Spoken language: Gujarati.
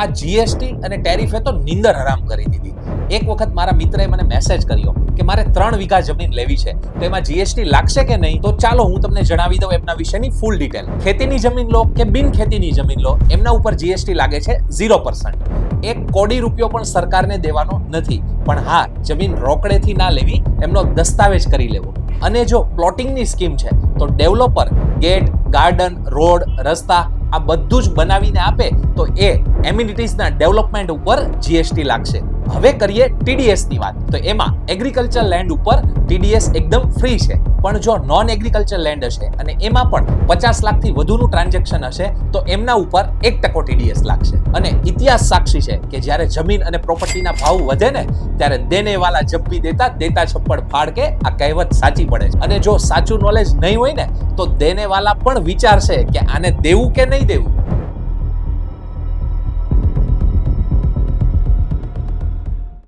આ જીએસટી અને ટેરિફે તો નીંદર હરામ કરી દીધી. એક વખત મારા મિત્રએ મને મેસેજ કર્યો કે મારે 3 વીઘા જમીન લેવી છે, તો એમાં જીએસટી લાગશે કે નહીં? તો ચાલો હું તમને જણાવી દઉં એમના વિશેની ફૂલ ડિટેલ. ખેતીની જમીન લો કે બિન ખેતીની જમીન લો, એમના ઉપર જીએસટી લાગે છે 0%. 1 કોડી રૂપિયો પણ સરકારને દેવાનો નથી. પણ હા, જમીન રોકડેથી ના લેવી, એમનો દસ્તાવેજ કરી લેવો. અને જો પ્લોટિંગની સ્કીમ છે તો ડેવલપર ગેટ, ગાર્ડન, રોડ, રસ્તા આ બધું જ બનાવીને આપે તો એ એમ્યુનિટીઝના ડેવલપમેન્ટ ઉપર જીએસટી લાગશે. હવે કરીએ ટીડીએસની વાત. તો એમાં એગ્રીકલ્ચર લેન્ડ ઉપર ટીડીએસ એકદમ ફ્રી છે. પણ જો નોન એગ્રીકલ્ચર લેન્ડ હશે અને એમાં પણ 50 લાખથી વધુનું ટ્રાન્ઝેક્શન હશે તો એમના ઉપર 1% ટીડીએસ લાગશે. અને ઇતિહાસ સાક્ષી છે કે જ્યારે જમીન અને પ્રોપર્ટીના ભાવ વધે ને ત્યારે દેને વાલા જબ ભી દેતા દેતા છપ્પડ ફાડ કે આ કહેવત સાચી પડે છે. અને જો સાચું નોલેજ નહીં હોય ને તો દેને વાલા પણ વિચારશે કે આને દેવું કે નહીં દેવું.